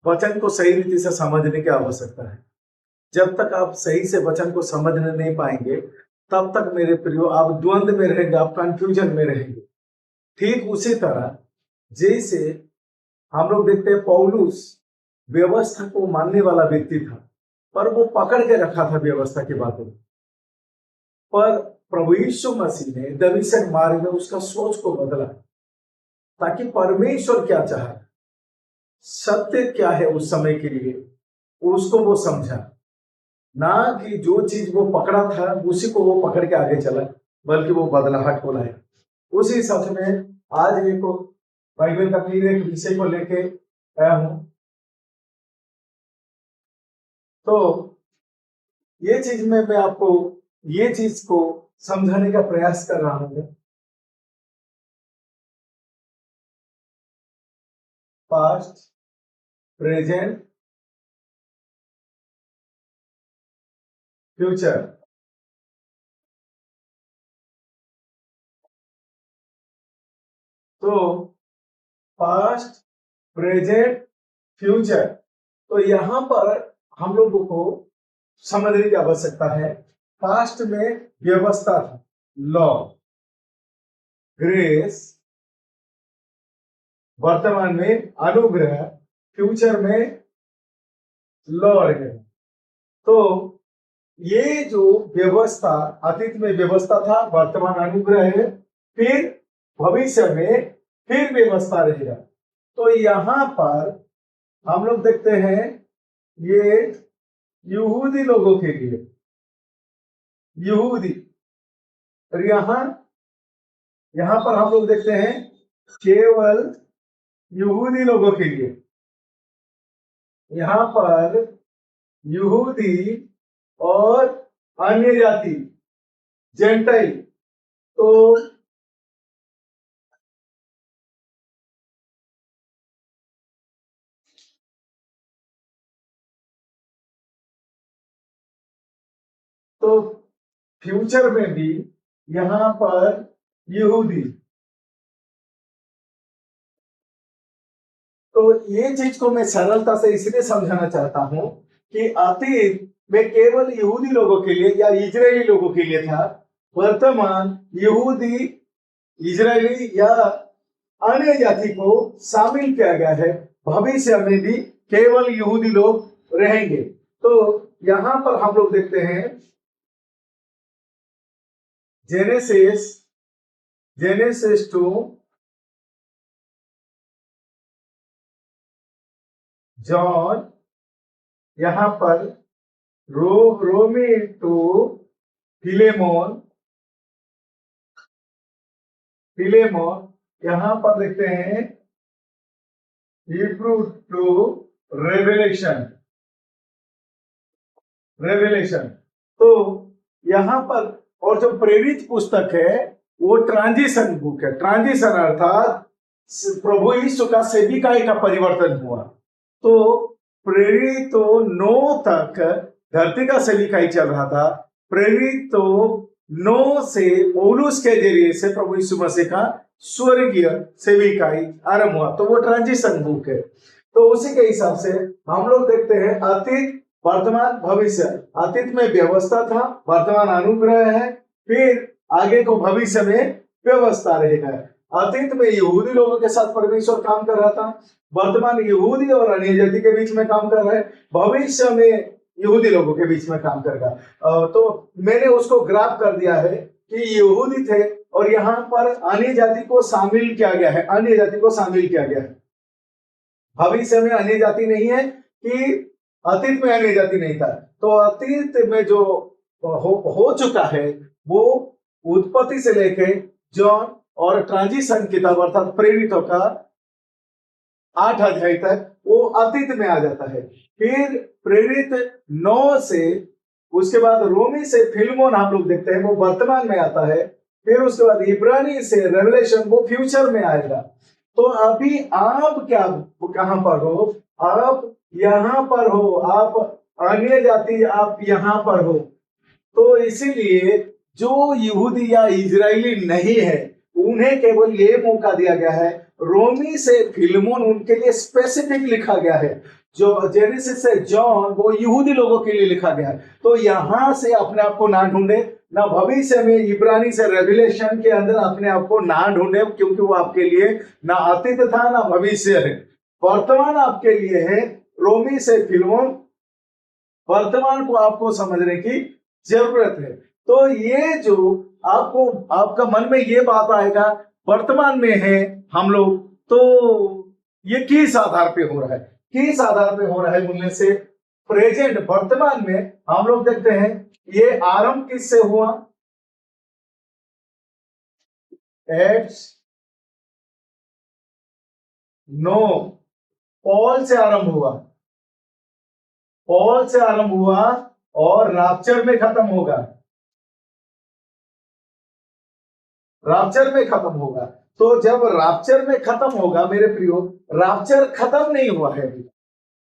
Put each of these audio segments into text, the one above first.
वचन को सही रीति से समझने की आवश्यकता है। जब तक आप सही से वचन को समझने नहीं पाएंगे तब तक मेरे प्रियो आप द्वंद में रहेंगे, आप कंफ्यूजन में रहेंगे। ठीक उसी तरह जैसे हम लोग देखते हैं पौलुस व्यवस्था को मानने वाला व्यक्ति था, पर वो पकड़ के रखा था व्यवस्था की बातों को। पर प्रभु यीशु मसीह ने दमिश्क मार्ग में उसका सोच को बदला, ताकि परमेश्वर क्या चाहा, सत्य क्या है उस समय के लिए, उसको वो समझा। ना कि जो चीज वो पकड़ा था उसी को वो पकड़ के आगे चला, बल्कि वो बदलाहट को लाए। उसी हिसाब में आज एक बाइबल का फिर एक विषय को लेके आया हूं। तो ये चीज में मैं आपको ये चीज को समझाने का प्रयास कर रहा हूं। Past, present, future. तो पास्ट, प्रेजेंट, फ्यूचर, तो यहां पर हम लोगों को समझने की आवश्यकता है। पास्ट में व्यवस्था था, लॉ, ग्रेस, वर्तमान में अनुग्रह, फ्यूचर में लॉर्ड है। तो ये जो व्यवस्था अतीत में व्यवस्था था, वर्तमान अनुग्रह है, फिर भविष्य में फिर व्यवस्था रहेगा। तो यहां पर हम लोग देखते हैं ये यहूदी लोगों के लिए, यहूदी, और यहां पर हम लोग देखते हैं केवल यहूदी लोगों के लिए। यहां पर यहूदी और अन्य जाति, जेंटाइल। तो फ्यूचर में भी यहां पर यहूदी। तो ये चीज को मैं सरलता से इसलिए समझाना चाहता हूं कि अतीत में केवल यहूदी लोगों के लिए या इजरायली लोगों के लिए था, वर्तमान यहूदी, इजरायली या अन्य जाति को शामिल किया गया है। भविष्य में भी केवल यहूदी लोग रहेंगे। तो यहां पर हम लोग देखते हैं जेनेसिस 2, जॉन, यहां पर रोमी टू फिलेमोन, यहां पर देखते हैं हिब्रू टू रेवलेशन। तो यहां पर, और जो प्रेरित पुस्तक है वो ट्रांजिशन बुक है। ट्रांजिशन अर्थात प्रभु यीशु का सेविकाई का परिवर्तन हुआ। तो प्रेरित 9 तक धरती का सेविकाई चल रहा था। प्रेरित 9 से पौलुस के जरिए से प्रभु यीशु मसीह का स्वर्गीय सेविकाई आरंभ हुआ। तो वो ट्रांजिशन बुक है। तो उसी के हिसाब से हम लोग देखते हैं अतीत, वर्तमान, भविष्य। अतीत में व्यवस्था था, वर्तमान अनुग्रह है, फिर आगे को भविष्य में व्यवस्था रहेगा। अतीत में यहूदी लोगों के साथ परमेश्वर काम कर रहा था, वर्तमान यहूदी और अन्य जाति के बीच में काम कर रहा है, भविष्य में यहूदी लोगों के बीच में काम करेगा। तो मैंने उसको ग्राफ कर दिया है कि यहूदी थे और यहाँ पर अन्य जाति को शामिल किया गया है, अन्य जाति को शामिल किया गया है। भविष्य में अन्य जाति नहीं है कि अतीत में अन्य जाति नहीं था। तो अतीत में जो हो चुका है वो उत्पत्ति से लेके जॉन और ट्रांजिशन किताब अर्थात प्रेरितों का 8 अध्याय तक वो अतीत में आ जाता है। फिर प्रेरित 9 से, उसके बाद रोमी से फिलमोन हम लोग देखते हैं वो वर्तमान में आता है। फिर उसके बाद इब्रानी से रेवलेशन वो फ्यूचर में आएगा। तो अभी आप क्या कहां पर हो? आप यहां पर हो, आप अन्य जाति, आप यहां पर हो। तो इसीलिए जो यहूदी या इजरायली नहीं है उन्हें केवल ये मौका दिया गया है रोमी से फिलमोन उनके लिए स्पेसिफिक लिखा गया है। जो जेनेसिस से जॉन वो यहूदी लोगों के लिए लिखा गया है। तो यहां से अपने आप को ना ढूंढे, ना भविष्य में इब्रानी से रेवलेशन के अंदर अपने आप को ना ढूंढे, क्योंकि वो आपके लिए ना अतीत था ना भविष्य है, वर्तमान आपके लिए है। रोमी से फिलमोन, वर्तमान को आपको समझने की जरूरत है। तो ये जो आपको आपका मन में ये बात आएगा वर्तमान में है हम लोग, तो ये किस आधार पे हो रहा है, किस आधार पे हो रहा है बोलने से प्रेजेंट वर्तमान में हम लोग देखते हैं ये आरंभ किससे हुआ, एक्स नो पॉल से आरंभ हुआ, पॉल से आरंभ हुआ और रैप्चर में खत्म होगा, रैप्चर में खत्म होगा। तो जब रैप्चर में खत्म होगा मेरे प्रियो, रैप्चर खत्म नहीं हुआ है अभी।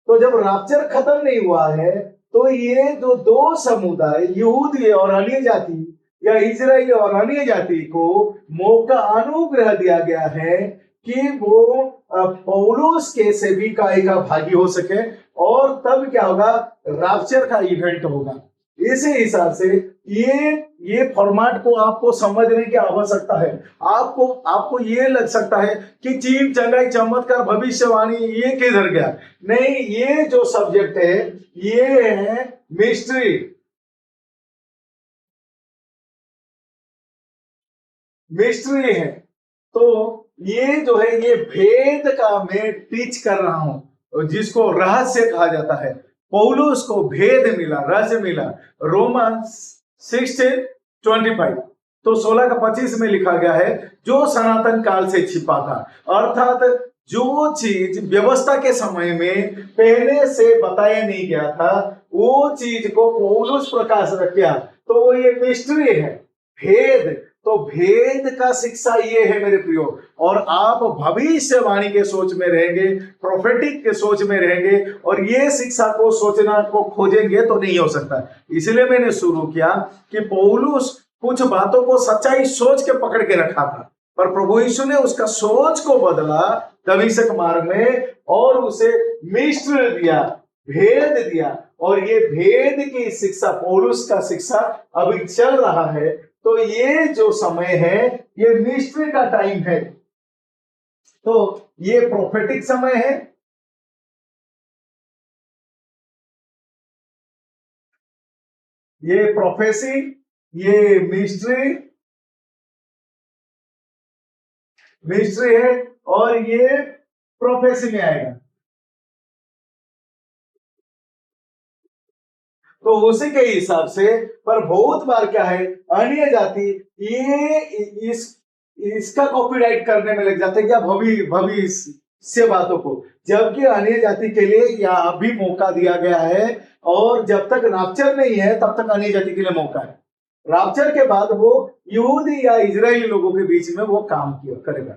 तो जब रैप्चर खत्म नहीं हुआ है तो ये जो दो समुदाय यहूदी और अन्य जाति या इजराइल और अन्य जाति को मौका अनुग्रह दिया गया है कि वो पौलुस के सेविकाई का भागी हो सके, और तब क्या होगा, रैप्चर का इवेंट होगा। इसी हिसाब से ये फॉर्मेट को आपको समझने की आवश्यकता है। आपको ये लग सकता है कि चीन चंगाई चमत्कार भविष्यवाणी ये किधर गया, नहीं, ये जो सब्जेक्ट है ये है मिस्ट्री, मिस्ट्री है। तो ये जो है ये भेद का मैं टीच कर रहा हूं, जिसको रहस्य कहा जाता है। पौलुस को भेद मिला, रहस्य मिला। रोमन्स 16:25 तो 16 का 25 में लिखा गया है, जो सनातन काल से छिपा था, अर्थात जो चीज व्यवस्था के समय में पहले से बताया नहीं गया था वो चीज को पौलुस प्रकाश रख गया। तो वो ये मिस्ट्री है, भेद। तो भेद का शिक्षा ये है मेरे प्रियो, और आप भविष्यवाणी के सोच में रहेंगे, प्रोफेटिक के सोच में रहेंगे, और ये शिक्षा को सोचना को खोजेंगे तो नहीं हो सकता। इसलिए मैंने शुरू किया कि पौलुस कुछ बातों को सच्चाई सोच के पकड़ के रखा था, पर प्रभु यीशु ने उसका सोच को बदला दमिश्क मार्ग में और उसे मिस्ट्री दिया, भेद दिया। और ये भेद की शिक्षा, पौलुस का शिक्षा अभी चल रहा है। तो ये जो समय है ये मिस्ट्री का टाइम है, तो ये प्रोफेटिक समय है, ये प्रोफेसी, ये मिस्ट्री, मिस्ट्री है, और ये प्रोफेसी में आएगा। तो उसी के हिसाब से, पर बहुत बार क्या है, अन्य जाति ये इसका कॉपीराइट करने में लग जाते हैं, क्या भविष्य बातों को, जबकि अन्य जाति के लिए या अभी मौका दिया गया है, और जब तक रैप्चर नहीं है तब तक अन्य जाति के लिए मौका है। रैप्चर के बाद वो यहूदी या इजरायली लोगों के बीच में वो काम किया करेगा।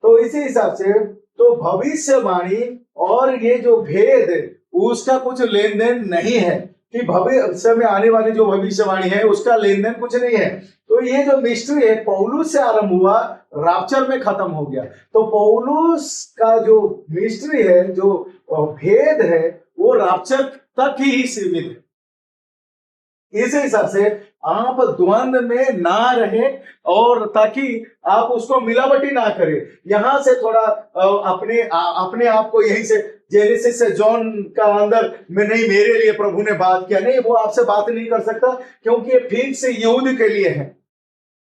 तो इसी हिसाब से तो भविष्यवाणी और ये जो भेद उसका कुछ लेन देन नहीं है, कि भविष्य में आने वाली जो भविष्यवाणी है उसका लेन देन कुछ नहीं है। तो ये जो मिस्ट्री है पौलुस से आरंभ हुआ, रैप्चर में खत्म हो गया। तो पौलुस का जो मिस्ट्री है, जो भेद है, वो रैप्चर तक ही सीमित है। इस हिसाब से आप द्वंद में ना रहे, और ताकि आप उसको मिलावटी ना करें। यहां से थोड़ा अपने आप को यहीं से जेनेसिस से जॉन का अंदर में, नहीं मेरे लिए प्रभु ने बात किया, नहीं, वो आपसे बात नहीं कर सकता, क्योंकि ये फिक्स यहूदी के लिए है।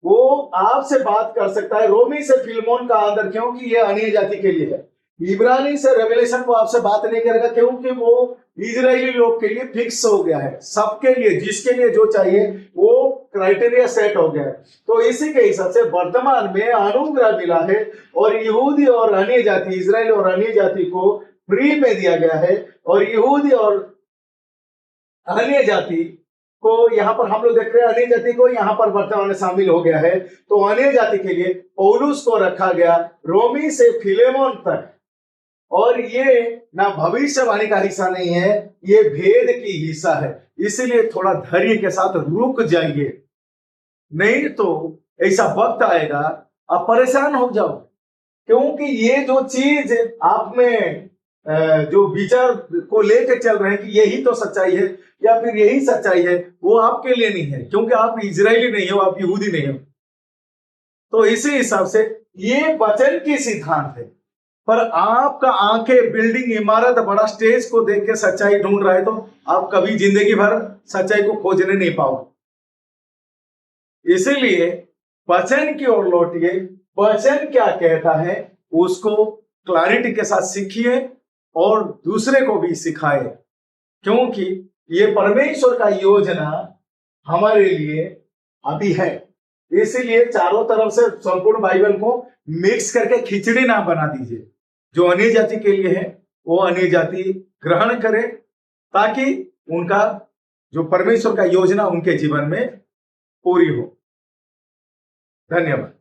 वो आपसे बात कर सकता है रोमी से फिलमोन का अंदर, क्योंकि ये अन्य जाति के लिए है। इब्रानी से रेवलेशन को आपसे बात नहीं करेगा, क्योंकि वो इजरायली लोग के लिए फिक्स हो गया है, सबके लिए, जिसके लिए जो चाहिए वो क्राइटेरिया सेट हो गया है। तो इसी के हिसाब से वर्तमान में अनुग्रह मिला है, और यहूदी और अन्य जाति, इजराइल और अन्य जाति को फ्री में दिया गया है, और यहूदी और अन्य जाति को यहाँ पर हम लोग देख रहे हैं, अन्य जाति को यहाँ पर वर्तमान में शामिल हो गया है। तो अन्य जाति के लिए पौलुस को रखा गया रोमी से फिलेमोन तक, और ये ना भविष्यवाणी का हिस्सा नहीं है, ये भेद की हिस्सा है। इसीलिए थोड़ा धैर्य के साथ रुक जाइए, नहीं तो ऐसा वक्त आएगा आप परेशान हो जाओ। क्योंकि ये जो चीज आप में जो विचार को लेकर चल रहे हैं कि यही तो सच्चाई है या फिर यही सच्चाई है, वो आपके लिए नहीं है, क्योंकि आप इजरायली नहीं हो, आप यहूदी नहीं हो। तो इसी हिसाब से ये वचन की सिद्धांत है। पर आपका आंखें बिल्डिंग इमारत बड़ा स्टेज को देख के सच्चाई ढूंढ रहा है, तो आप कभी जिंदगी भर सच्चाई को खोजने नहीं पाओगे। इसीलिए वचन की ओर लौटिए, वचन क्या कहता है उसको क्लैरिटी के साथ सीखिए और दूसरे को भी सिखाए, क्योंकि ये परमेश्वर का योजना हमारे लिए अभी है। इसीलिए चारों तरफ से संपूर्ण बाइबल को मिक्स करके खिचड़ी ना बना दीजिए। जो अन्य जाति के लिए है वो अन्य जाति ग्रहण करे, ताकि उनका जो परमेश्वर का योजना उनके जीवन में पूरी हो। धन्यवाद।